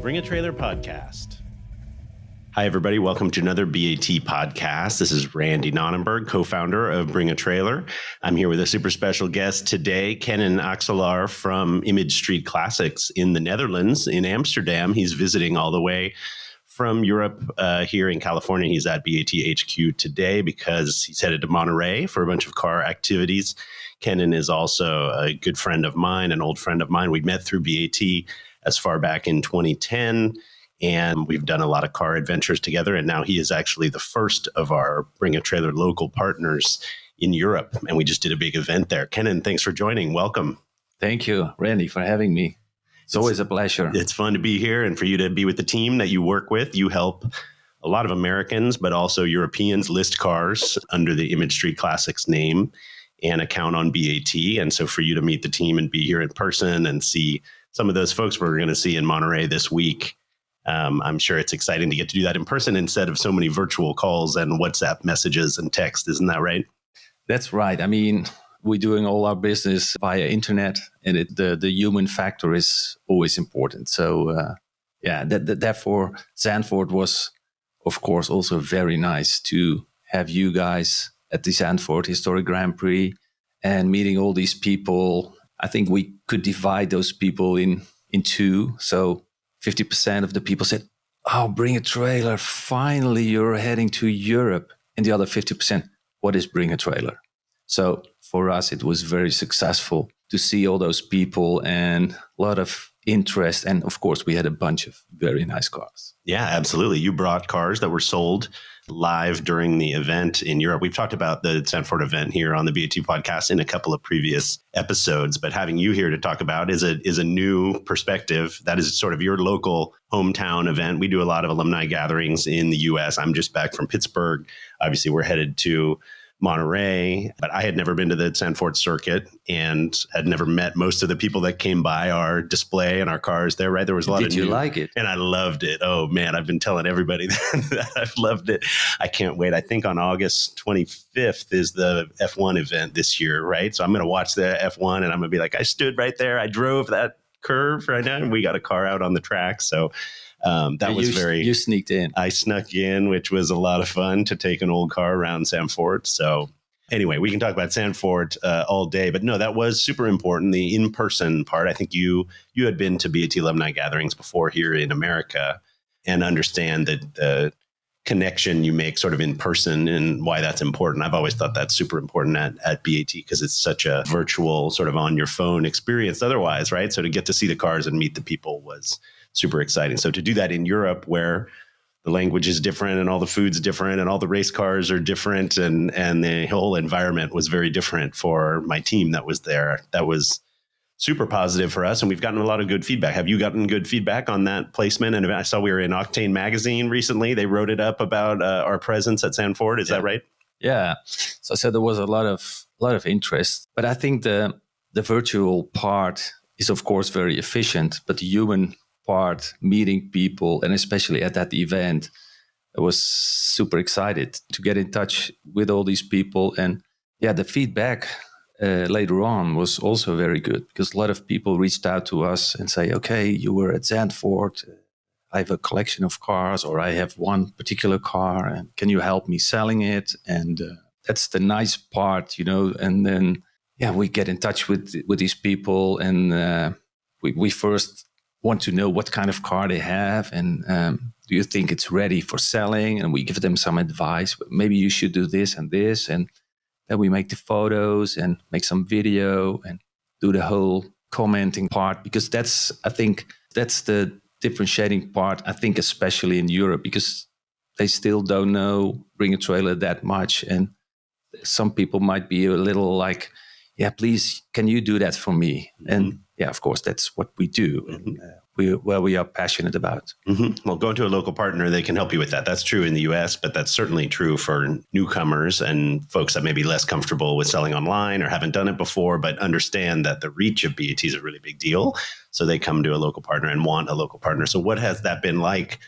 Bring a Trailer podcast. Hi, everybody. Welcome to another BAT podcast. This is Randy Nonnenberg, co-founder of Bring a Trailer. I'm here with a super special guest today, Kenan Aksular from ImageStreetClassics in the Netherlands, in Amsterdam. He's visiting all the way from Europe here in California. He's at BAT HQ today because he's headed to Monterey for a bunch of car activities. Kenan is also a good friend of mine, an old friend of mine. We met through BAT as far back in 2010. And we've done a lot of car adventures together. And now he is actually the first of our Bring a Trailer local partners in Europe. And we just did a big event there. Kenan, thanks for joining. Welcome. Thank you, Randy, for having me. It's always a pleasure. It's fun to be here and for you to be with the team that you work with. You help a lot of Americans, but also Europeans list cars under the ImageStreetClassics name and account on BAT. And so for you to meet the team and be here in person and see some of those folks we're going to see in Monterey this week, I'm sure it's exciting to get to do that in person instead of so many virtual calls and WhatsApp messages and text. Isn't that right? That's right. I mean, we're doing all our business via internet, and the human factor is always important. So, therefore, Zandvoort was, of course, also very nice to have you guys at the Zandvoort Historic Grand Prix and meeting all these people. I think we could divide those people in two. So 50% of the people said, "Oh, Bring a Trailer. Finally, you're heading to Europe." And the other 50%, what is Bring a Trailer? So for us, it was very successful to see all those people and a lot of interest. And of course, we had a bunch of very nice cars. Yeah, absolutely. You brought cars that were sold live during the event in Europe. We've talked about the Zandvoort event here on the BAT podcast in a couple of previous episodes, but having you here to talk about is a new perspective. That is sort of your local hometown event. We do a lot of alumni gatherings in the US. I'm just back from Pittsburgh. Obviously, we're headed to Monterey, but I had never been to the Zandvoort circuit and had never met most of the people that came by our display and our cars there, right? There was a lot of Did you like it? And I loved it. Oh man, I've been telling everybody that I've loved it. I can't wait. I think on August 25th is the F1 event this year, right? So I'm going to watch the F1 and I'm going to be like, I stood right there. I drove that curve right now and we got a car out on the track. So you sneaked in. I snuck in, which was a lot of fun to take an old car around Zandvoort. So anyway, we can talk about Zandvoort all day, but no, that was super important. The in-person part, I think you had been to BAT alumni gatherings before here in America and understand that the connection you make sort of in person and why that's important. I've always thought that's super important at BAT because it's such a virtual sort of on your phone experience otherwise, right? So to get to see the cars and meet the people was super exciting. So to do that in Europe where the language is different and all the food's different and all the race cars are different and the whole environment was very different for my team that was there. That was super positive for us. And we've gotten a lot of good feedback. Have you gotten good feedback on that placement? And I saw we were in Octane magazine recently. They wrote it up about our presence at Zandvoort. Is that right? Yeah. So I said there was a lot of interest, but I think the virtual part is of course very efficient, but the human part, meeting people, and especially at that event, I was super excited to get in touch with all these people. And yeah, the feedback later on was also very good because a lot of people reached out to us and say, okay, you were at Zandvoort. I have a collection of cars, or I have one particular car, and can you help me selling it? And that's the nice part, you know. And then, yeah, we get in touch with these people, and we first want to know what kind of car they have, and do you think it's ready for selling? And we give them some advice. Maybe you should do this and this, and then we make the photos and make some video and do the whole commenting part, because I think that's the differentiating part, I think, especially in Europe, because they still don't know Bring a Trailer that much. And some people might be a little like, yeah, please, can you do that for me? Mm-hmm. And yeah, of course, that's what we do. Mm-hmm. And we are passionate about. Mm-hmm. Well, going to a local partner, they can help you with that. That's true in the US, but that's certainly true for newcomers and folks that may be less comfortable with selling online or haven't done it before, but understand that the reach of BAT is a really big deal. So they come to a local partner and want a local partner. So what has that been like?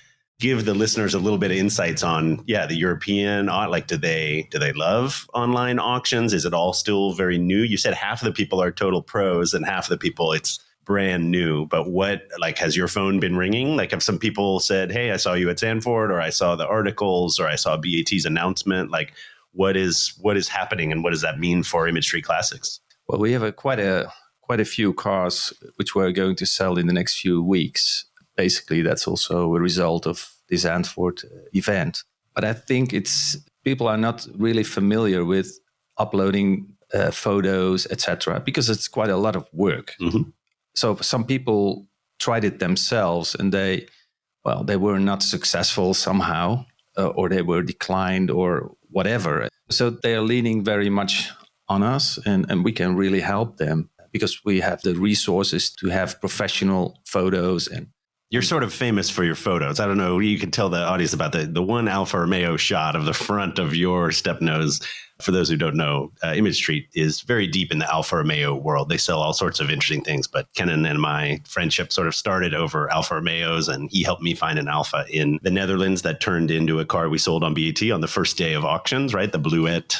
Give the listeners a little bit of insights on, the European, like, do they love online auctions? Is it all still very new? You said half of the people are total pros and half of the people it's brand new, but what, like, has your phone been ringing? Like, have some people said, hey, I saw you at Zandvoort, or I saw the articles, or I saw BAT's announcement? Like, what is happening, and what does that mean for ImageStreetClassics? Well, we have quite a few cars which we're going to sell in the next few weeks. Basically, that's also a result of this Zandvoort event. But I think people are not really familiar with uploading photos, etc., because it's quite a lot of work. Mm-hmm. So some people tried it themselves, and they were not successful somehow, or they were declined or whatever. So they are leaning very much on us, and we can really help them because we have the resources to have professional photos. And you're sort of famous for your photos. I don't know, you can tell the audience about the one Alfa Romeo shot of the front of your step nose. For those who don't know, ImageStreet is very deep in the Alfa Romeo world. They sell all sorts of interesting things, but Kenan and my friendship sort of started over Alfa Romeos, and he helped me find an Alfa in the Netherlands that turned into a car we sold on BAT on the first day of auctions, right? The Bluette.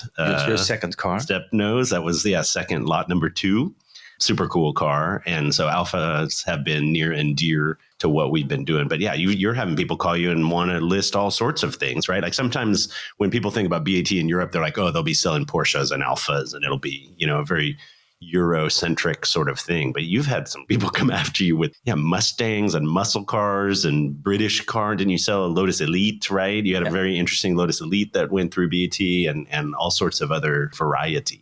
Your second car. Step nose. That was, second, lot number 2. Super cool car. And so Alphas have been near and dear to what we've been doing. But yeah, you're having people call you and want to list all sorts of things, right? Like sometimes when people think about BAT in Europe, they're like, oh, they'll be selling Porsches and Alphas, and it'll be, a very Euro-centric sort of thing. But you've had some people come after you with Mustangs and muscle cars and British car. Didn't you sell a Lotus Elite, right? You had a very interesting Lotus Elite that went through BAT, and all sorts of other variety.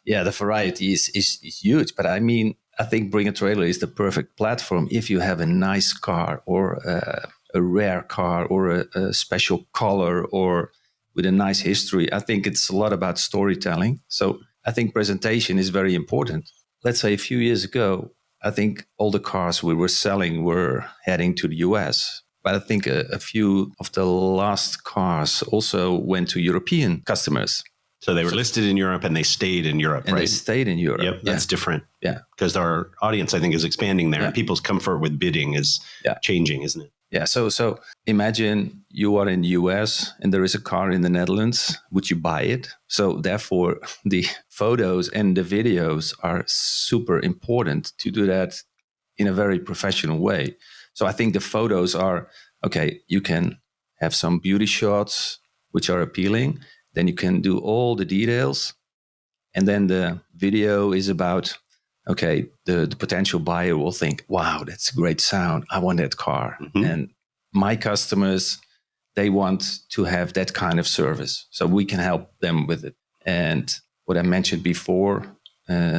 Yeah, the variety is huge. But I mean, I think Bring a Trailer is the perfect platform if you have a nice car or a rare car or a special color or with a nice history. I think it's a lot about storytelling. So I think presentation is very important. Let's say a few years ago, I think all the cars we were selling were heading to the US. But I think a few of the last cars also went to European customers. So they were listed in Europe and they stayed in Europe, and right? They stayed in Europe. Yep, that's different. Yeah. Because our audience, I think, is expanding there. And people's comfort with bidding is changing, isn't it? Yeah. So imagine you are in the US and there is a car in the Netherlands. Would you buy it? So therefore, the photos and the videos are super important to do that in a very professional way. So I think the photos are, okay, you can have some beauty shots which are appealing. Then you can do all the details. And then the video is about, okay, the potential buyer will think, wow, that's a great sound. I want that car. Mm-hmm. And my customers, they want to have that kind of service. So we can help them with it. And what I mentioned before,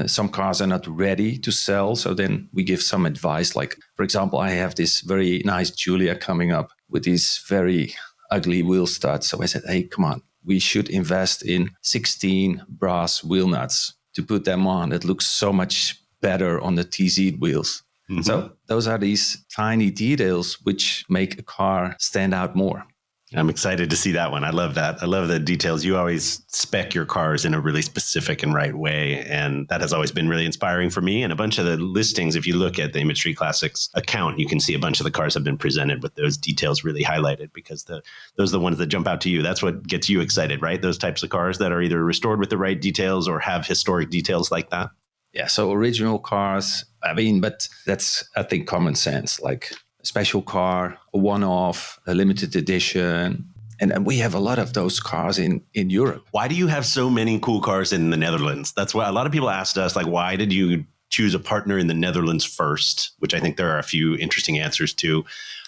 some cars are not ready to sell. So then we give some advice. Like, for example, I have this very nice Giulia coming up with these very ugly wheel studs. So I said, hey, come on. We should invest in 16 brass wheel nuts to put them on. It looks so much better on the TZ wheels. Mm-hmm. So those are these tiny details which make a car stand out more. I'm excited to see that one. I love that. I love the details. You always spec your cars in a really specific and right way. And that has always been really inspiring for me. And a bunch of the listings, if you look at the ImageStreetClassics account, you can see a bunch of the cars have been presented with those details really highlighted, because those are the ones that jump out to you. That's what gets you excited, right? Those types of cars that are either restored with the right details or have historic details like that. Yeah. So original cars, I mean, but that's, I think, common sense. Like, a special car, a one-off, a limited edition. And we have a lot of those cars in Europe. Why do you have so many cool cars in the Netherlands? That's why a lot of people asked us, like, why did you choose a partner in the Netherlands first? Which I think there are a few interesting answers to.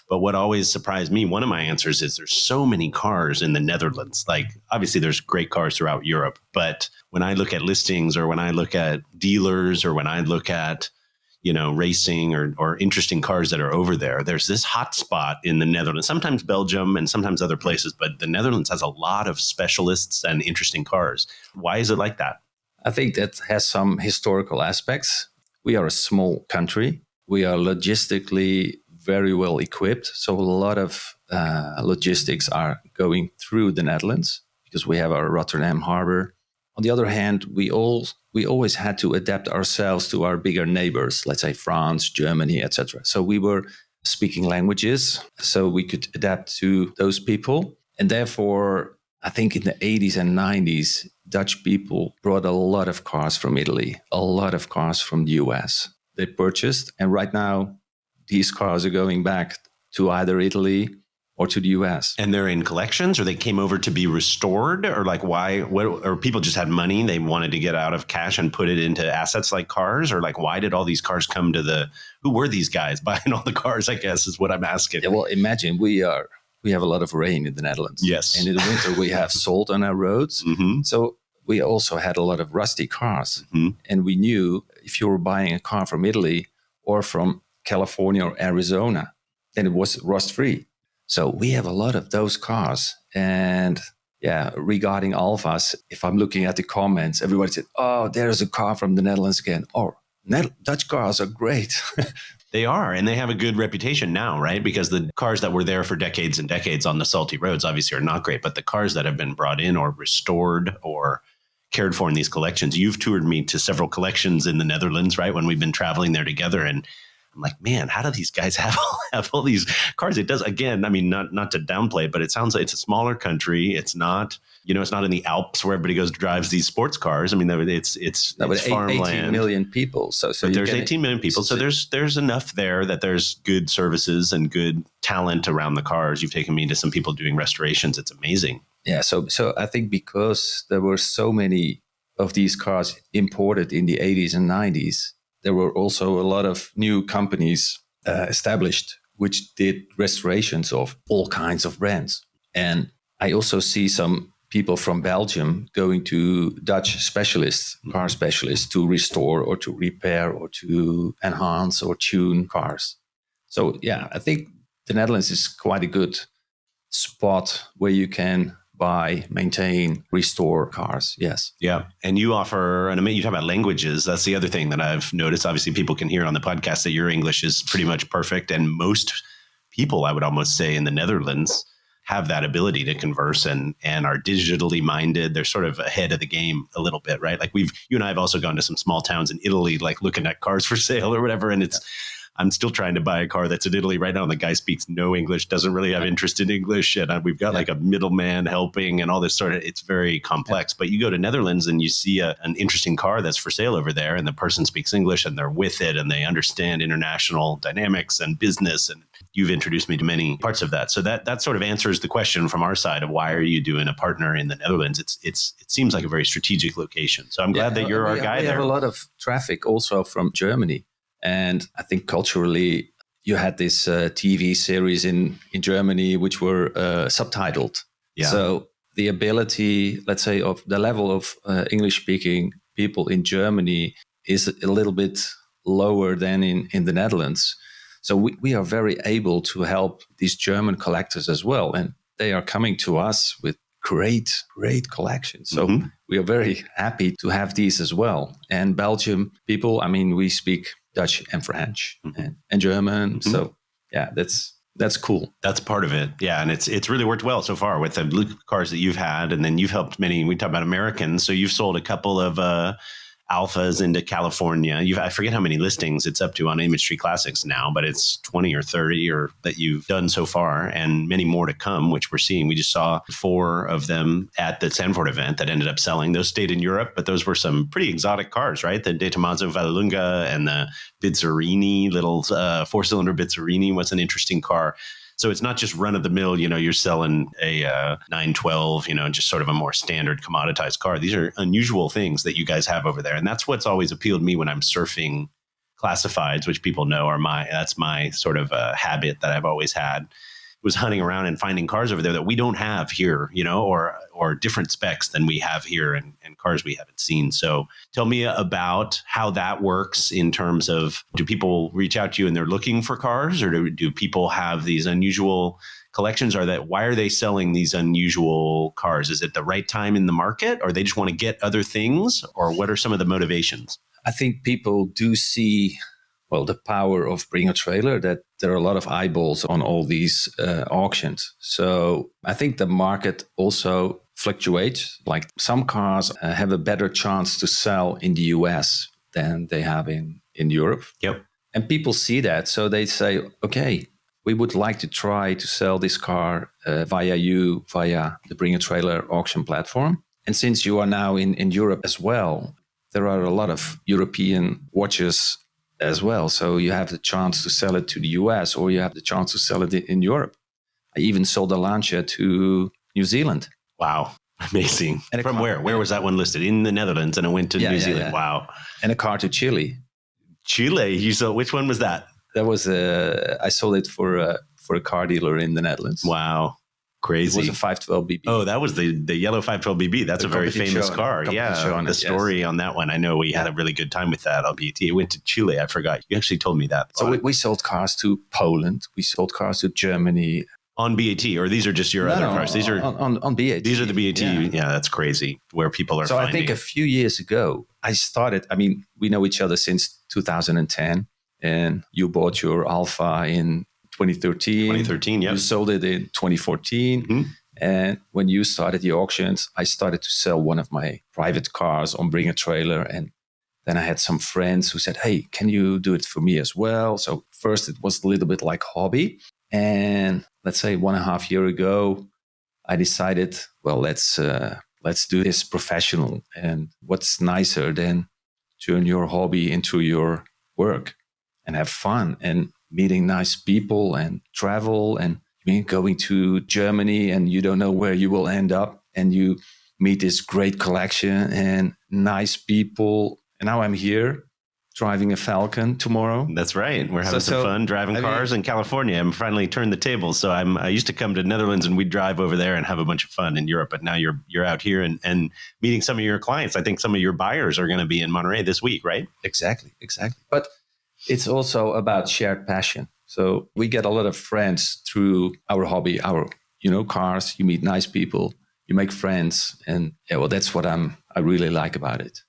But what always surprised me, one of my answers is there's so many cars in the Netherlands. Like, obviously there's great cars throughout Europe. But when I look at listings, or when I look at dealers, or when I look at racing or interesting cars that are over there, there's this hot spot in the Netherlands, sometimes Belgium and sometimes other places, but the Netherlands has a lot of specialists and interesting cars. Why is it like that? I think that has some historical aspects. We are a small country. We are logistically very well equipped. So a lot of logistics are going through the Netherlands because we have our Rotterdam harbor. On the other hand, we always had to adapt ourselves to our bigger neighbors, let's say France, Germany, etc. So we were speaking languages, so we could adapt to those people. And therefore, I think in the 80s and 90s, Dutch people brought a lot of cars from Italy, a lot of cars from the US. they purchased. And right now, these cars are going back to either Italy or to the US. And they're in collections, or they came over to be restored, or like why? What? Or people just had money, they wanted to get out of cash and put it into assets like cars, or like why did all these cars come to the? Who were these guys buying all the cars? I guess is what I'm asking. Yeah, well, imagine we have a lot of rain in the Netherlands. Yes, and in the winter we have salt on our roads. So we also had a lot of rusty cars, and we knew if you were buying a car from Italy or from California or Arizona, then it was rust free. So we have a lot of those cars. And yeah, regarding Alfas, if I'm looking at the comments, everybody said, oh, there's a car from the Netherlands again. Oh, Dutch cars are great. They are, and they have a good reputation now, right? Because the cars that were there for decades and decades on the salty roads obviously are not great, but the cars that have been brought in or restored or cared for in these collections, you've toured me to several collections in the Netherlands, right? When we've been traveling there together, and I'm like, man, how do these guys have all these cars? It does, again, I mean, not to downplay it, but it sounds like it's a smaller country. It's not, it's not in the Alps where everybody drives these sports cars. I mean, it's farmland. 18 million people. So there's 18 million people. So there's enough there that there's good services and good talent around the cars. You've taken me to some people doing restorations. It's amazing. Yeah. So I think because there were so many of these cars imported in the 80s and 90s, there were also a lot of new companies established which did restorations of all kinds of brands. And I also see some people from Belgium going to Dutch specialists, car specialists, to restore or to repair or to enhance or tune cars. So yeah, I think the Netherlands is quite a good spot where you can buy, maintain, restore cars. Yes. Yeah. And you offer, and you talk about languages. That's the other thing that I've noticed. Obviously, people can hear on the podcast that your English is pretty much perfect. And most people, I would almost say, in the Netherlands have that ability to converse and are digitally minded. They're sort of ahead of the game a little bit, right? Like you and I have also gone to some small towns in Italy, like looking at cars for sale or whatever. And I'm still trying to buy a car that's in Italy right now. And the guy speaks no English, doesn't really have interest in English. And we've got like a middleman helping and all this sort of, it's very complex. But you go to Netherlands and you see an interesting car that's for sale over there, and the person speaks English and they're with it and they understand international dynamics and business. And you've introduced me to many parts of that. So that sort of answers the question from our side of why are you doing a partner in the Netherlands? It seems like a very strategic location. So I'm glad that you're our guy there. We have a lot of traffic also from Germany. And I think culturally, you had this TV series in Germany, which were subtitled. Yeah. So the ability, let's say, of the level of English-speaking people in Germany is a little bit lower than in the Netherlands. So we are very able to help these German collectors as well. And they are coming to us with great collections. So we are very happy to have these as well. And Belgium people, I mean, we speak Dutch and French and German. So yeah, that's cool. That's part of it. Yeah. And it's really worked well so far with the cars that you've had. And then you've helped many, we talk about Americans. So you've sold a couple of Alfas into California. I forget how many listings it's up to on ImageStreetClassics now, but it's 20 or 30 or that you've done so far, and many more to come, which we're seeing. We just saw 4 of them at the Zandvoort event that ended up selling. Those stayed in Europe, but those were some pretty exotic cars, right? The Tomaso Vallelunga and the Bizzarrini, little 4-cylinder Bizzarrini was an interesting car. So it's not just run of the mill, you're selling a 912, just sort of a more standard commoditized car. These are unusual things that you guys have over there. And that's what's always appealed to me when I'm surfing classifieds, which people know that's my sort of habit that I've always had, was hunting around and finding cars over there that we don't have here, or different specs than we have here and cars we haven't seen. So tell me about how that works in terms of, do people reach out to you and they're looking for cars, or do people have these unusual collections? Why are they selling these unusual cars? Is it the right time in the market, or they just want to get other things, or what are some of the motivations? I think people do see, the power of Bring a Trailer, that there are a lot of eyeballs on all these auctions. So I think the market also fluctuates. Like some cars have a better chance to sell in the US than they have in Europe. Yep. And people see that. So they say, okay, we would like to try to sell this car via the Bring a Trailer auction platform. And since you are now in Europe as well, there are a lot of European watches as well. So you have the chance to sell it to the US, or you have the chance to sell it in Europe. I even sold a Lancia to New Zealand. Wow. Amazing. And from where? Where was that one listed? In the Netherlands, and it went to New Zealand. Yeah. Wow. And a car to Chile. Chile? You sold, which one was that? That was I sold it for a car dealer in the Netherlands. Wow. Crazy. It was a 512 BB. Oh, that was the yellow 512 BB. That's a very famous car. Yeah. The story on that one. I know we had a really good time with that on BAT. It went to Chile. I forgot. You actually told me that. So we sold cars to Poland. We sold cars to Germany. On BAT, or these are just your other cars? These are on BAT. These are the BAT. Yeah, that's crazy where people are finding. So I think a few years ago, I started, we know each other since 2010, and you bought your Alfa in 2013. 2013, yeah. You sold it in 2014. Mm-hmm. And when you started the auctions, I started to sell one of my private cars on Bring a Trailer. And then I had some friends who said, hey, can you do it for me as well? So first it was a little bit like hobby. And let's say 1.5 years ago, I decided, well, let's do this professional. And what's nicer than turn your hobby into your work and have fun and meeting nice people and travel and going to Germany and you don't know where you will end up and you meet this great collection and nice people. And now I'm here driving a Falcon tomorrow. That's right. We're having some fun driving cars in California. I'm finally turned the tables. So I used to come to Netherlands and we'd drive over there and have a bunch of fun in Europe. But now you're out here and meeting some of your clients. I think some of your buyers are going to be in Monterey this week, right? Exactly. But it's also about shared passion. So we get a lot of friends through our hobby, our cars. You meet nice people, you make friends, and that's what I really like about it.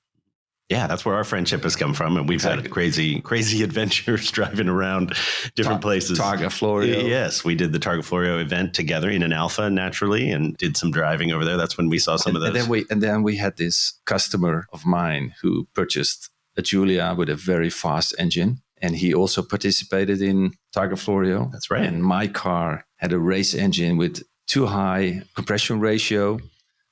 Yeah, that's where our friendship has come from. And we've had crazy adventures driving around different places. Targa Florio. Yes, we did the Targa Florio event together in an Alfa, naturally, and did some driving over there. That's when we saw some of those. And then we had this customer of mine who purchased a Giulia with a very fast engine. And he also participated in Targa Florio. That's right. And my car had a race engine with too high compression ratio.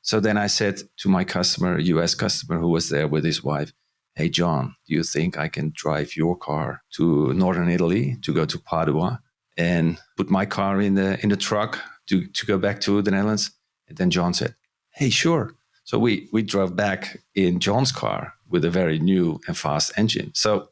So then I said to my customer, a US customer who was there with his wife, hey, John, do you think I can drive your car to northern Italy to go to Padua and put my car in the truck to go back to the Netherlands? And then John said, hey, sure. So we drove back in John's car with a very new and fast engine. So,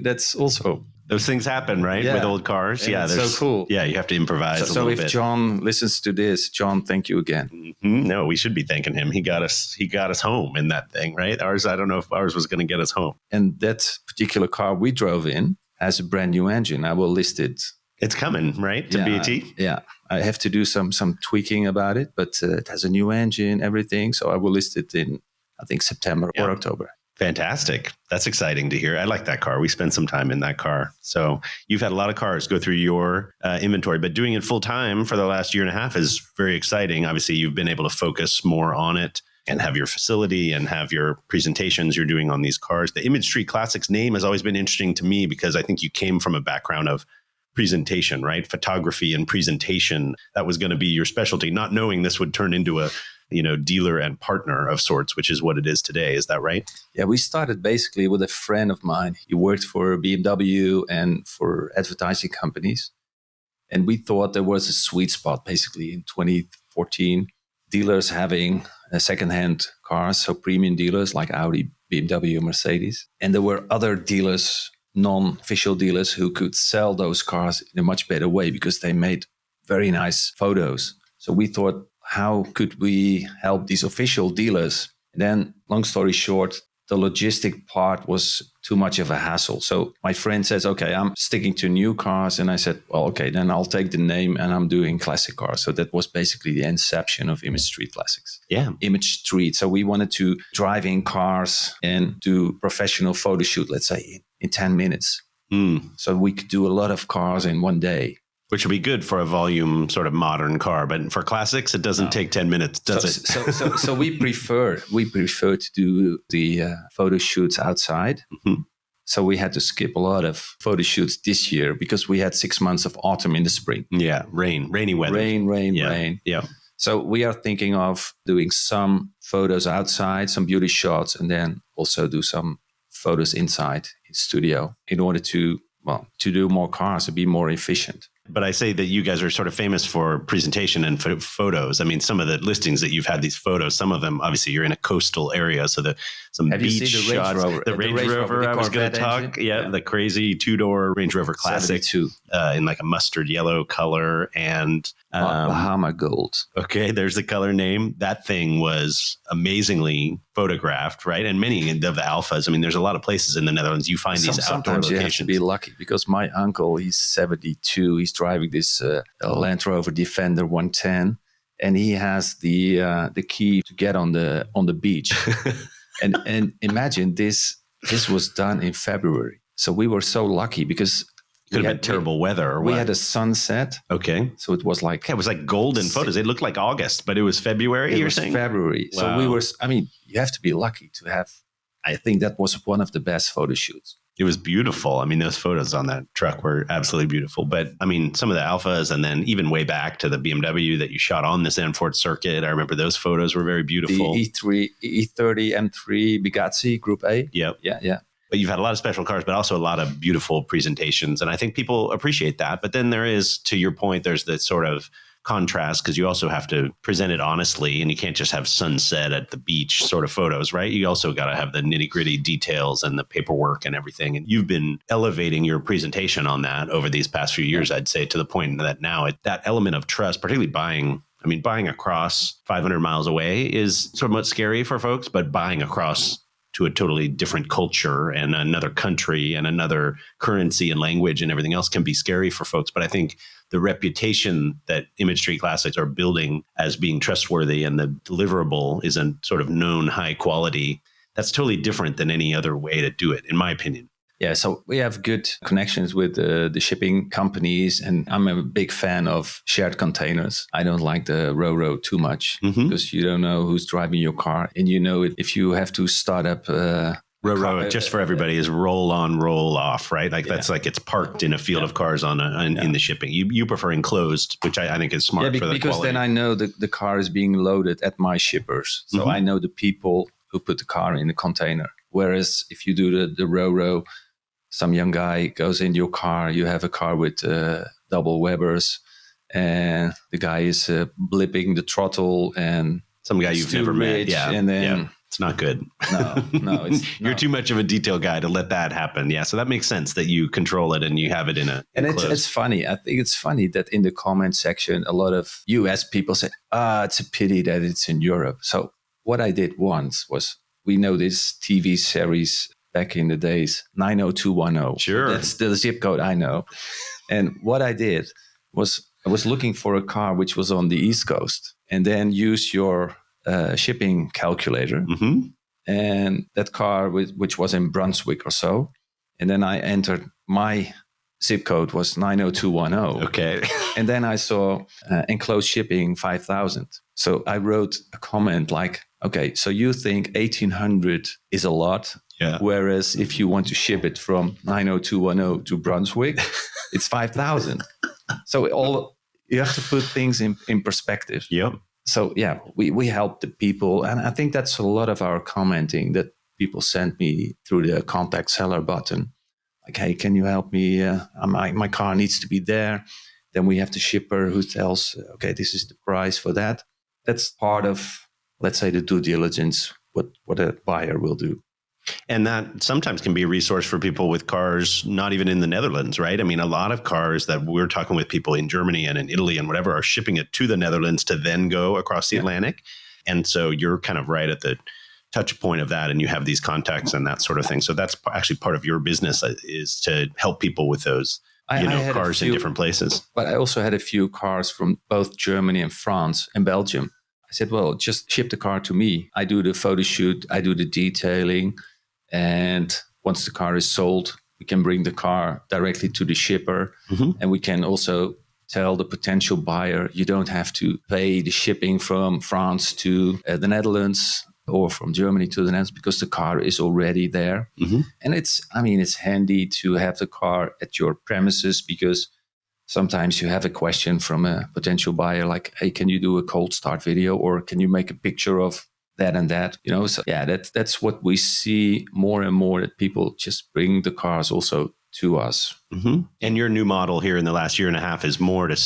that's also... Those things happen, right? Yeah. With old cars. Yeah, so cool. Yeah, you have to improvise a little bit. So if John listens to this, John, thank you again. Mm-hmm. No, we should be thanking him. He got us home in that thing, right? Ours, I don't know if ours was going to get us home. And that particular car we drove in has a brand new engine. I will list it. It's coming, right? To BAT? Yeah. I have to do some tweaking about it, but it has a new engine, everything. So I will list it in, I think, September or October. Fantastic. That's exciting to hear. I like that car. We spent some time in that car. So you've had a lot of cars go through your inventory, but doing it full time for the last 1.5 years is very exciting. Obviously, you've been able to focus more on it and have your facility and have your presentations you're doing on these cars. The ImageStreetClassics name has always been interesting to me because I think you came from a background of presentation, right? Photography and presentation. That was going to be your specialty, not knowing this would turn into a dealer and partner of sorts, which is what it is today. Is that right? Yeah, we started basically with a friend of mine. He worked for BMW and for advertising companies. And we thought there was a sweet spot basically in 2014, dealers having secondhand cars, so premium dealers like Audi, BMW, Mercedes. And there were other dealers, non-official dealers, who could sell those cars in a much better way because they made very nice photos. So we thought, how could we help these official dealers? And then, long story short, the logistic part was too much of a hassle. So my friend says, okay, I'm sticking to new cars. And I said, well, okay, then I'll take the name and I'm doing classic cars. So that was basically the inception of ImageStreetClassics. Yeah. ImageStreet. So we wanted to drive in cars and do professional photo shoot, let's say in 10 minutes. So we could do a lot of cars in one day. Which would be good for a volume sort of modern car, but for classics, it doesn't take 10 minutes, does it? So we prefer to do the photo shoots outside. Mm-hmm. So we had to skip a lot of photo shoots this year because we had 6 months of autumn in the spring. Yeah, rainy weather. Rain. Yeah. So we are thinking of doing some photos outside, some beauty shots, and then also do some photos inside his studio in order to do more cars and be more efficient. But I say that you guys are sort of famous for presentation and photos. I mean, some of the listings that you've had these photos, some of them, obviously you're in a coastal area. So some Have beach you seen the Range shots, Rover? the Range Rover, I was going to talk. Yeah, the crazy 2-door Range Rover Classic in like a mustard yellow color and Bahama Gold. Okay, there's the color name. That thing was amazingly photographed, right? And many of the Alfas. I mean, there's a lot of places in the Netherlands you find these outdoor locations. Sometimes you have to be lucky because my uncle, he's 72. He's driving this Land Rover Defender 110, and he has the key to get on the beach. and imagine this was done in February. So we were so lucky because could have been terrible weather or what? We had a sunset. Okay. So it was like... Yeah, it was like golden photos. It looked like August, but it was February, you're saying? February. Wow. So we were... I mean, you have to be lucky to have... I think that was one of the best photo shoots. It was beautiful. I mean, those photos on that truck were absolutely beautiful. But I mean, some of the Alfas and then even way back to the BMW that you shot on the Zandvoort circuit. I remember those photos were very beautiful. The E30 M3 Bugatti Group A. Yep. Yeah. But you've had a lot of special cars, but also a lot of beautiful presentations. And I think people appreciate that. But then there is, to your point, there's the sort of contrast because you also have to present it honestly and you can't just have sunset at the beach sort of photos, right? You also got to have the nitty gritty details and the paperwork and everything. And you've been elevating your presentation on that over these past few years, I'd say, to the point that now that element of trust, particularly buying across 500 miles away is somewhat scary for folks, but buying across to a totally different culture and another country and another currency and language and everything else can be scary for folks. But I think the reputation that ImageStreetClassics are building as being trustworthy and the deliverable is a sort of known high quality, that's totally different than any other way to do it, in my opinion. Yeah, so we have good connections with the shipping companies, and I'm a big fan of shared containers. I don't like the Ro-Ro too much because you don't know who's driving your car, and you know if you have to start up. Ro-Ro, just for everybody, is roll on, roll off, right? Like that's like it's parked in a field of cars in the shipping. You prefer enclosed, which I think is smart for the because quality. Then I know the car is being loaded at my shippers, so I know the people who put the car in the container. Whereas if you do the Ro-Ro, some young guy goes in your car, you have a car with double Webers, and the guy is blipping the throttle, and some guy you've never met. Yeah. And then it's not good. No, You're too much of a detail guy to let that happen. Yeah. So that makes sense that you control it and you have it in a. And it's funny. I think it's funny that in the comment section, a lot of US people say, it's a pity that it's in Europe. So what I did once was, we know this TV series back in the days, 90210. Sure. That's the zip code I know. And what I did was I was looking for a car which was on the East Coast, and then use your shipping calculator. And that car, which was in Brunswick or so. And then I entered my zip code was 90210. Okay. And then I saw enclosed shipping 5,000. So I wrote a comment like, okay, so you think 1,800 is a lot. Yeah. Whereas if you want to ship it from 90210 to Brunswick, it's 5,000. So you have to put things in perspective. Yep. So yeah, we help the people. And I think that's a lot of our commenting that people send me through the contact seller button. Like, hey, can you help me? My car needs to be there. Then we have the shipper who tells, okay, this is the price for that. That's part of, let's say, the due diligence, what a buyer will do. And that sometimes can be a resource for people with cars, not even in the Netherlands, right? I mean, a lot of cars that we're talking with people in Germany and in Italy and whatever are shipping it to the Netherlands to then go across the Atlantic. And so you're kind of right at the touch point of that, and you have these contacts and that sort of thing. So that's actually part of your business is to help people with those, cars in different places. But I also had a few cars from both Germany and France and Belgium. I said, well, just ship the car to me. I do the photo shoot, I do the detailing. And once the car is sold, we can bring the car directly to the shipper. And we can also tell the potential buyer, you don't have to pay the shipping from France to the Netherlands or from Germany to the Netherlands because the car is already there. And it's handy to have the car at your premises because sometimes you have a question from a potential buyer like, hey, can you do a cold start video or can you make a picture of that and that, So yeah, that's what we see more and more, that people just bring the cars also to us. Mm-hmm. And your new model here in the last year and a half is more to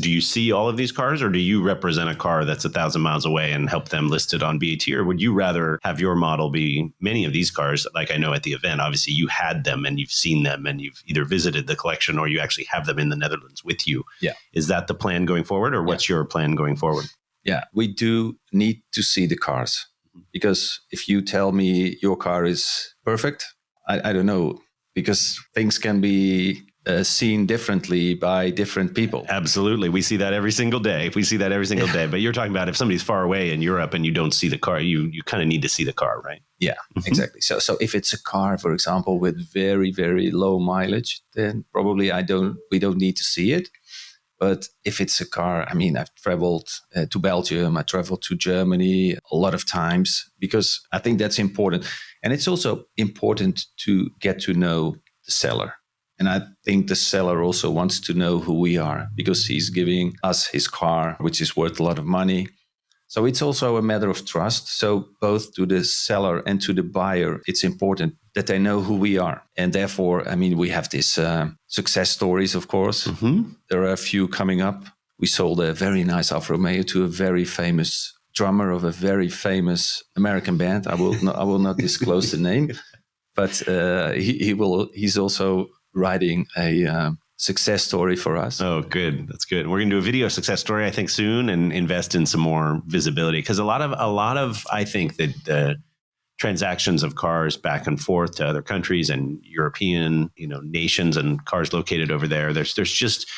do you see all of these cars, or do you represent a car that's 1,000 miles away and help them list it on BAT? Or would you rather have your model be many of these cars? Like I know at the event, obviously you had them and you've seen them and you've either visited the collection or you actually have them in the Netherlands with you. Yeah. Is that the plan going forward, or what's your plan going forward? Yeah, we do need to see the cars, because if you tell me your car is perfect, I don't know, because things can be seen differently by different people. Absolutely. We see that every single day. But you're talking about if somebody's far away in Europe and you don't see the car, you kind of need to see the car, right? Yeah, exactly. So if it's a car, for example, with very, very low mileage, then probably we don't need to see it. But if it's a car, I've traveled to Belgium, I traveled to Germany a lot of times, because I think that's important. And it's also important to get to know the seller. And I think the seller also wants to know who we are, because he's giving us his car, which is worth a lot of money. So it's also a matter of trust. So both to the seller and to the buyer, it's important that they know who we are. And therefore, we have these success stories, of course. Mm-hmm. There are a few coming up. We sold a very nice Alfa Romeo to a very famous drummer of a very famous American band. I will not disclose the name, but he's also writing a success story for us. Oh, good. That's good. We're going to do a video success story, I think, soon, and invest in some more visibility, because a lot of I think that the transactions of cars back and forth to other countries and European, nations and cars located over there, there's just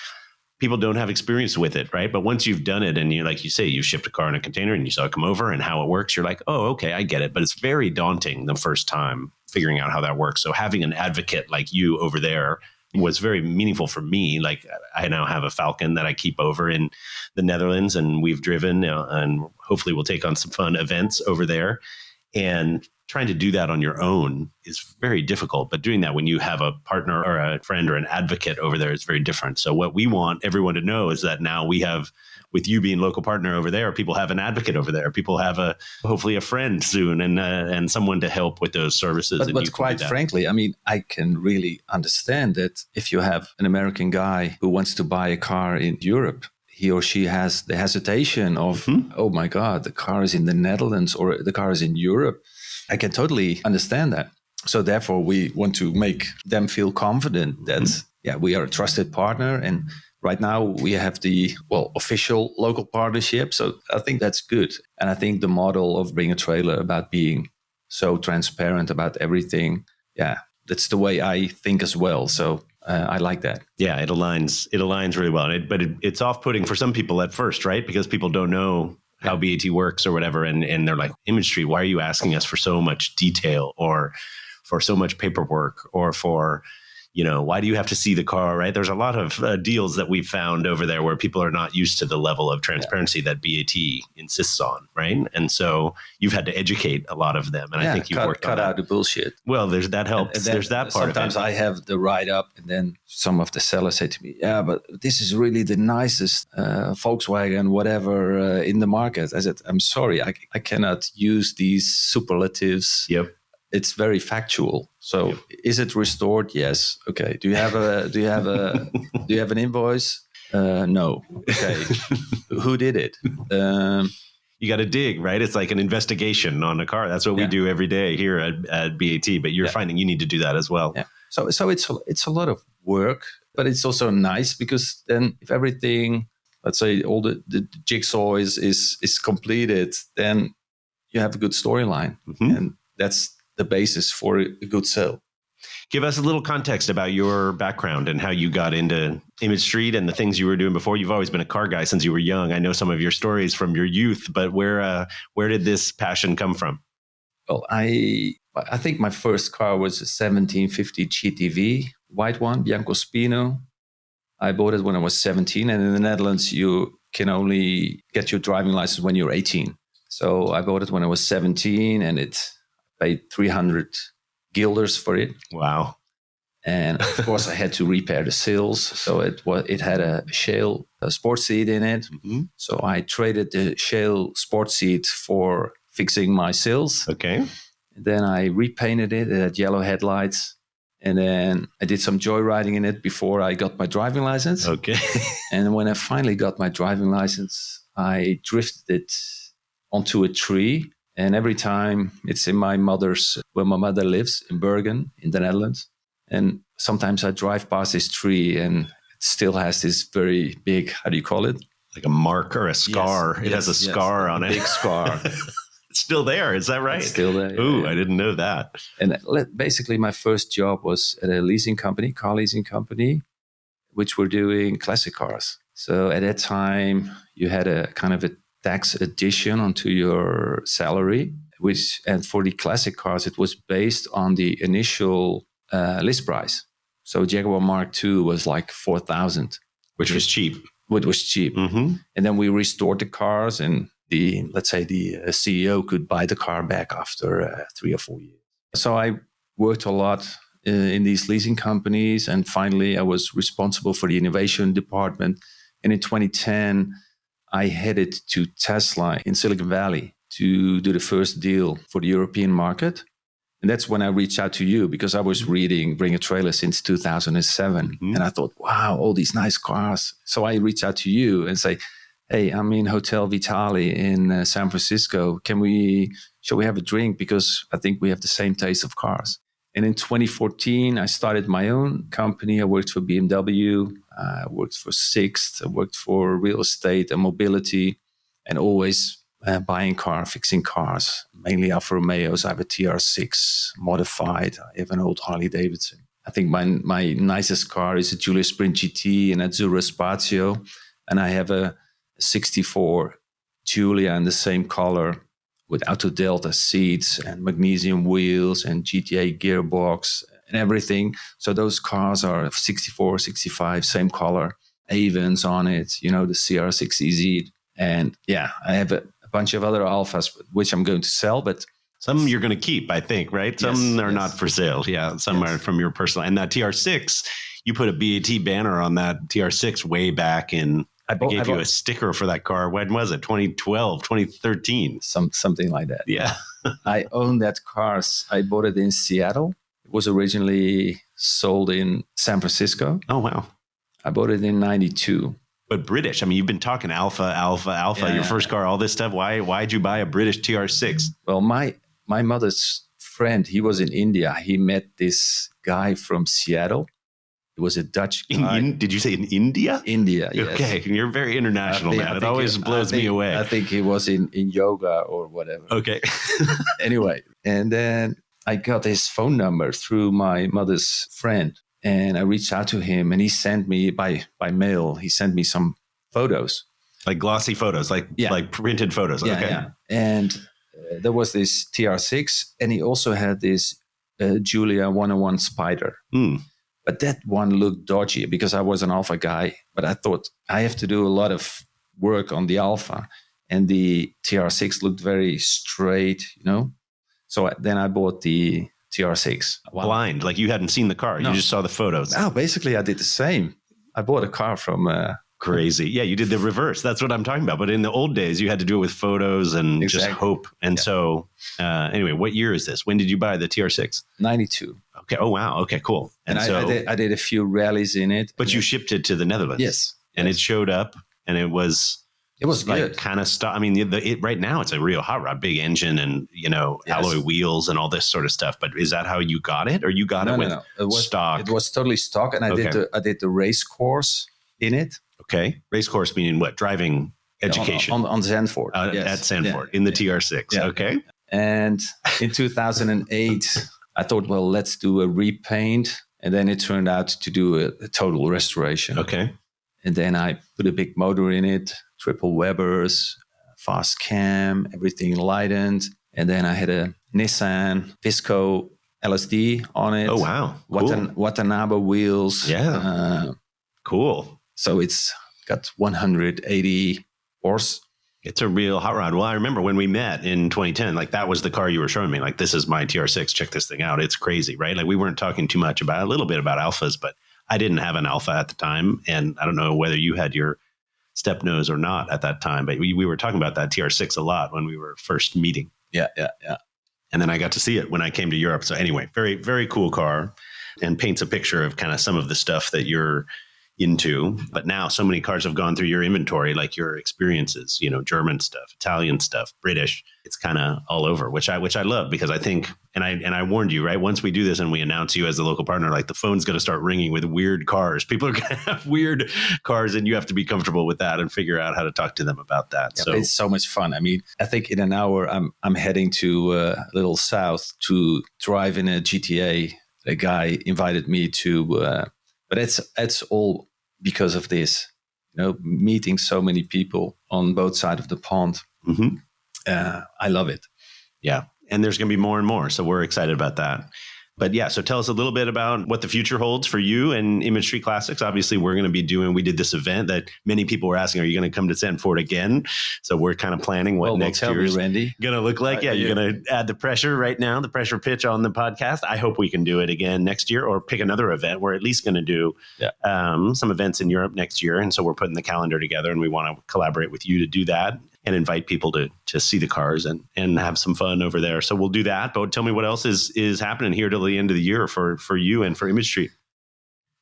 people don't have experience with it, right? But once you've done it, and you, like you say, you shipped a car in a container and you saw it come over and how it works, you're like, oh, okay, I get it. But it's very daunting the first time figuring out how that works. So having an advocate like you over there was very meaningful for me. Like I now have a Falcon that I keep over in the Netherlands, and we've driven and hopefully we'll take on some fun events over there. And trying to do that on your own is very difficult. But doing that when you have a partner or a friend or an advocate over there is very different. So what we want everyone to know is that now we have, with you being local partner over there, people have an advocate over there. People have hopefully a friend soon and someone to help with those services. But quite frankly, I can really understand that if you have an American guy who wants to buy a car in Europe, he or she has the hesitation of, oh my God, the car is in the Netherlands or the car is in Europe. I can totally understand that. So therefore, we want to make them feel confident that, we are a trusted partner. And right now we have the, official local partnership. So I think that's good. And I think the model of Bring a Trailer about being so transparent about everything, that's the way I think as well. So I like that. Yeah, it aligns really well. But it's off-putting for some people at first, right? Because people don't know how BAT works or whatever. And they're like, ImageStreet, why are you asking us for so much detail or for so much paperwork or for, why do you have to see the car, right? There's a lot of deals that we've found over there where people are not used to the level of transparency that BAT insists on, right? And so you've had to educate a lot of them. And I think you've worked on that. Cut out the bullshit. Well, that helps. And there's that part of it. Sometimes I have the write-up and then some of the sellers say to me, but this is really the nicest Volkswagen, whatever, in the market. I said, I'm sorry, I cannot use these superlatives. Yep. It's very factual. So is it restored? Yes. Okay. Do you have an invoice? No. Okay. Who did it? You got to dig, right? It's like an investigation on a car. That's what we do every day here at BAT, but you're finding you need to do that as well. Yeah. So it's a lot of work, but it's also nice because then if everything, let's say all the jigsaw is completed, then you have a good storyline. And that's the basis for a good sale. Give us a little context about your background and how you got into ImageStreet and the things you were doing before. You've always been a car guy since you were young. I know some of your stories from your youth, but where did this passion come from? Well, I think my first car was a 1750 GTV, white one, Bianco Spino. I bought it when I was 17, and in the Netherlands, you can only get your driving license when you're 18. So I bought it when I was 17, and paid 300 guilders for it. Wow. And of course I had to repair the sills. So it had a shale sports seat in it. So I traded the shale sports seat for fixing my sills. Okay. Then I repainted it. It had yellow headlights. And then I did some joyriding in it before I got my driving license. Okay. And when I finally got my driving license, I drifted it onto a tree. And every time it's in where my mother lives, in Bergen, in the Netherlands. And sometimes I drive past this tree and it still has this very big, how do you call it? Like a mark or a scar. It has a scar on it. Big scar. It's still there. Is that right? It's still there. Ooh, I didn't know that. And basically my first job was at a leasing company, car leasing company, which were doing classic cars. So at that time, you had a kind of a tax addition onto your salary, and for the classic cars, it was based on the initial list price. So Jaguar Mark II was like 4,000. Which was cheap. Which was cheap. Mm-hmm. And then we restored the cars and the CEO could buy the car back after 3 or 4 years. So I worked a lot in these leasing companies, and finally I was responsible for the innovation department. And in 2010, I headed to Tesla in Silicon Valley to do the first deal for the European market. And that's when I reached out to you, because I was reading Bring a Trailer since 2007. Mm-hmm. And I thought, wow, all these nice cars. So I reached out to you and say, hey, I'm in Hotel Vitale in San Francisco. Shall we have a drink? Because I think we have the same taste of cars. And in 2014, I started my own company. I worked for BMW. I worked for Sixt. I worked for real estate and mobility, and always buying cars, fixing cars, mainly Alfa Romeos. I have a TR6 modified. I have an old Harley Davidson. I think my nicest car is a Giulia Sprint GT and Azzurro Spazio. And I have a 64 Giulia in the same color with Auto Delta seats and magnesium wheels and GTA gearbox and everything. So those cars are 64, 65, same color, Avens on it, the CR6 EZ. And yeah, I have a bunch of other Alfas, which I'm going to sell, but some you're going to keep, I think, right? Some are not for sale. Yeah, some are from your personal. And that TR6, you put a BAT banner on that TR6 way back in. I gave you a sticker for that car. When was it? 2012, 2013? Something like that. Yeah. I own that car. I bought it in Seattle. It was originally sold in San Francisco. Oh, wow. I bought it in 92. But British. I mean, you've been talking Alfa, your first car, all this stuff. Why'd you buy a British TR6? Well, my mother's friend, he was in India. He met this guy from Seattle. It was a Dutch guy. Did you say in India? India, yes. Okay, you're very international, man. It always blows me away. I think he was in yoga or whatever. Okay. Anyway, and then I got his phone number through my mother's friend. And I reached out to him, and he sent me by mail. He sent me some photos, like glossy photos, like printed photos. Yeah, okay. Yeah. And there was this TR6, and he also had this Giulia 101 Spider. But that one looked dodgy because I was an Alfa guy. But I thought I have to do a lot of work on the Alfa, and the TR6 looked very straight, So then I bought the TR6. Wow. Blind, like you hadn't seen the car. No. You just saw the photos. No, basically I did the same. I bought a car from... Crazy. Yeah, you did the reverse. That's what I'm talking about. But in the old days, you had to do it with photos and just hope. And so anyway, what year is this? When did you buy the TR6? 92. Okay. Oh, wow. Okay, cool. And I did a few rallies in it. But you shipped it to the Netherlands. Yes. And it showed up, and it was... It was like good. Kind of stuff. I mean, right now it's a real hot rod, big engine and, alloy wheels and all this sort of stuff. But is that how you got it, or you got it with stock? It was totally stock, and I did the race course in it. Okay. Race course meaning what? Driving education. On Zandvoort. At Zandvoort in the TR6. Yeah. Okay. And in 2008, I thought, well, let's do a repaint. And then it turned out to do a total restoration. Okay. And then I put a big motor in it, triple Webers, fast cam, everything lightened. And then I had a Nissan Visco LSD on it. Oh, wow. Cool. Watanabe wheels. Yeah. Cool. So it's got 180 horse. It's a real hot rod. Well, I remember when we met in 2010, like that was the car you were showing me. Like, this is my TR6. Check this thing out. It's crazy, right? Like we weren't talking too much about, a little bit about Alfas, but I didn't have an Alfa at the time. And I don't know whether you had your step nose or not at that time, but we were talking about that TR6 a lot when we were first meeting. Yeah. And then I got to see it when I came to Europe. So anyway, very, very cool car, and paints a picture of kind of some of the stuff that you're into. But now so many cars have gone through your inventory, like your experiences, German stuff, Italian stuff, British. It's kind of all over, which I love, because I think, and I warned you, right? Once we do this and we announce you as the local partner, like the phone's going to start ringing with weird cars. People are going to have weird cars, and you have to be comfortable with that and figure out how to talk to them about that. Yeah, so it's so much fun. I mean, I think in an hour I'm heading to a little south to drive in a GTA. A guy invited me to, but it's all because of this, meeting so many people on both sides of the pond. Mm-hmm. I love it. Yeah. And there's going to be more and more. So we're excited about that. But yeah, so tell us a little bit about what the future holds for you and ImageStreetClassics. Obviously, we did this event that many people were asking, are you going to come to Zandvoort again? So we're kind of planning what next year's going to look like. You're going to add the pressure right now, the pressure pitch on the podcast. I hope we can do it again next year, or pick another event. We're at least going to do some events in Europe next year. And so we're putting the calendar together, and we want to collaborate with you to do that and invite people to see the cars and have some fun over there. So we'll do that. But tell me what else is happening here till the end of the year for you and for ImageStreet.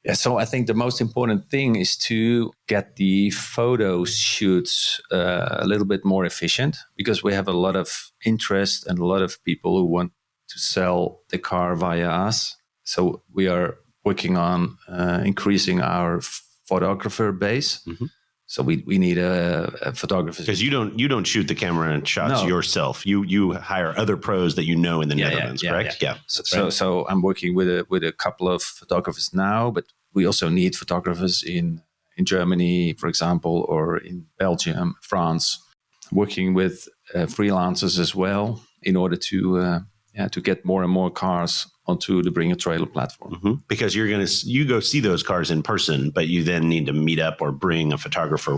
Yeah, so I think the most important thing is to get the photo shoots a little bit more efficient, because we have a lot of interest and a lot of people who want to sell the car via us. So we are working on increasing our photographer base. Mm-hmm. So we need a photographer, because you don't shoot the camera and shots yourself. You hire other pros that in the Netherlands, correct? Yeah. So I'm working with a couple of photographers now, but we also need photographers in Germany, for example, or in Belgium, France. Working with freelancers as well, in order to get more and more cars onto the Bring a Trailer platform. Mm-hmm. Because you go see those cars in person, but you then need to meet up or bring a photographer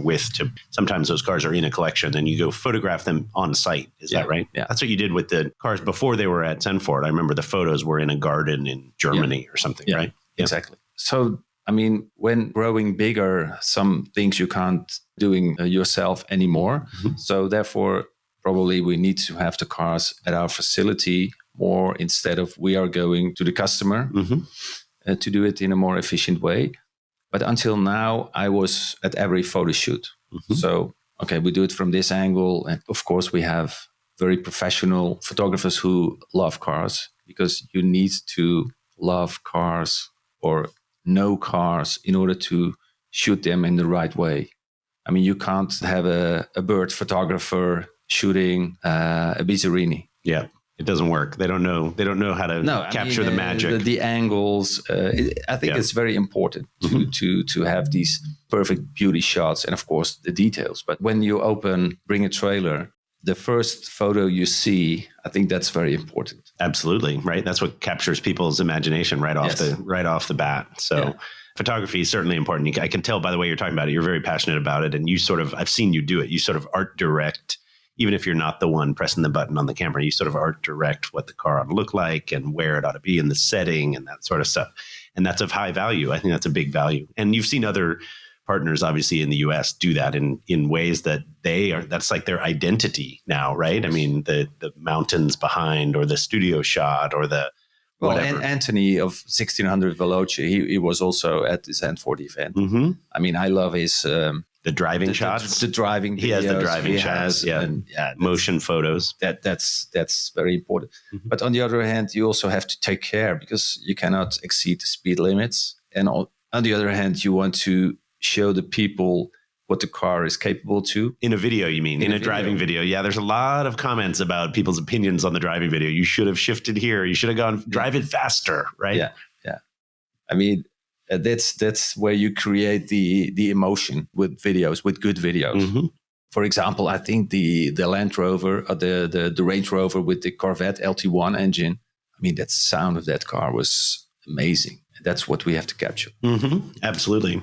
sometimes those cars are in a collection, and you go photograph them on site. Is that right? Yeah. That's what you did with the cars before they were at Zandvoort. I remember the photos were in a garden in Germany or something, right? Yeah. Exactly. So, I mean, when growing bigger, some things you can't doing yourself anymore. Mm-hmm. So therefore, probably we need to have the cars at our facility more, instead of we are going to the customer to do it in a more efficient way. But until now, I was at every photo shoot. Mm-hmm. So, we do it from this angle. And of course, we have very professional photographers who love cars, because you need to love cars or know cars in order to shoot them in the right way. I mean, you can't have a bird photographer shooting a Bizzarrini. Yeah. It doesn't work. They don't know how to capture the magic. The angles. I think it's very important to have these perfect beauty shots, and of course the details. But when you Bring a Trailer, the first photo you see, I think that's very important. Absolutely, right. That's what captures people's imagination right off the bat. So photography is certainly important. I can tell by the way you're talking about it. You're very passionate about it, and I've seen you do it. You sort of art direct. Even if you're not the one pressing the button on the camera, you sort of art direct what the car ought to look like and where it ought to be in the setting and that sort of stuff. And that's of high value. I think that's a big value. And you've seen other partners, obviously, in the US do that in ways that that's like their identity now, right? I mean, the mountains behind, or the studio shot, or the whatever. Well, Anthony of 1600 Veloce, he was also at this Zandvoort event. Mm-hmm. I mean, I love his... the driving shots. The driving videos. He has the driving shots. Motion photos. That's very important. Mm-hmm. But on the other hand, you also have to take care, because you cannot exceed the speed limits. And on the other hand, you want to show the people what the car is capable to. In a video, you mean? In a driving video. Yeah, there's a lot of comments about people's opinions on the driving video. You should have shifted here. You should have gone, drive it faster, right? Yeah. I mean... that's where you create the emotion with videos, with good videos. Mm-hmm. For example, I think the Land Rover, or the Range Rover with the Corvette LT1 engine, I mean, that sound of that car was amazing. That's what we have to capture. Mm-hmm. Absolutely.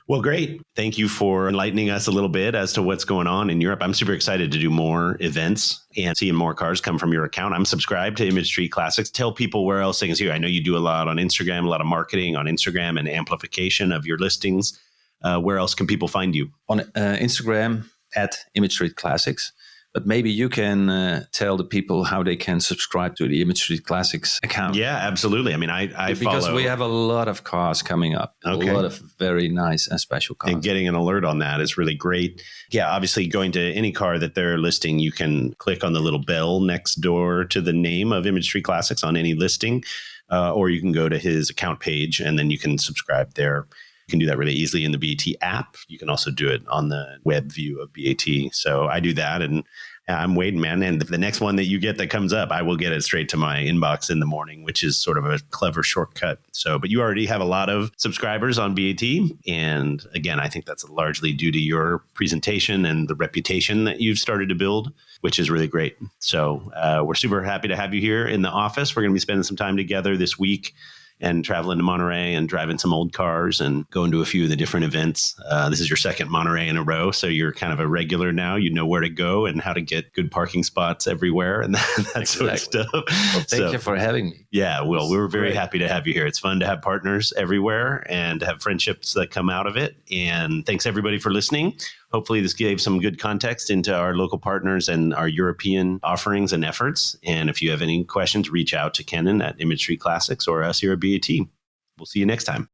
Well, great. Thank you for enlightening us a little bit as to what's going on in Europe. I'm super excited to do more events and seeing more cars come from your account. I'm subscribed to ImageStreetClassics. Tell people where else things are. I know you do a lot on Instagram, a lot of marketing on Instagram and amplification of your listings. Where else can people find you? On Instagram at ImageStreetClassics. But maybe you can tell the people how they can subscribe to the ImageStreetClassics account. Yeah, absolutely. I mean, I because follow. We have a lot of cars coming up, Okay. A lot of very nice and special cars. And getting an alert on that is really great. Yeah, obviously going to any car that they're listing, you can click on the little bell next door to the name of ImageStreetClassics on any listing, or you can go to his account page and then you can subscribe there. You can do that really easily in the BAT app. You can also do it on the web view of BAT. So I do that, and I'm waiting, man. And the next one that you get that comes up, I will get it straight to my inbox in the morning, which is sort of a clever shortcut. So, but you already have a lot of subscribers on BAT. And again, I think that's largely due to your presentation and the reputation that you've started to build, which is really great. So we're super happy to have you here in the office. We're going to be spending some time together this week and traveling to Monterey and driving some old cars and going to a few of the different events. This is your second Monterey in a row, so you're kind of a regular now. You know where to go and how to get good parking spots everywhere and that sort of stuff. Well, thank you for having me. Yeah, well, we're very happy to have you here. It's fun to have partners everywhere and to have friendships that come out of it. And thanks, everybody, for listening. Hopefully this gave some good context into our local partners and our European offerings and efforts. And if you have any questions, reach out to Kenan at ImageStreetClassics or us here at BAT. We'll see you next time.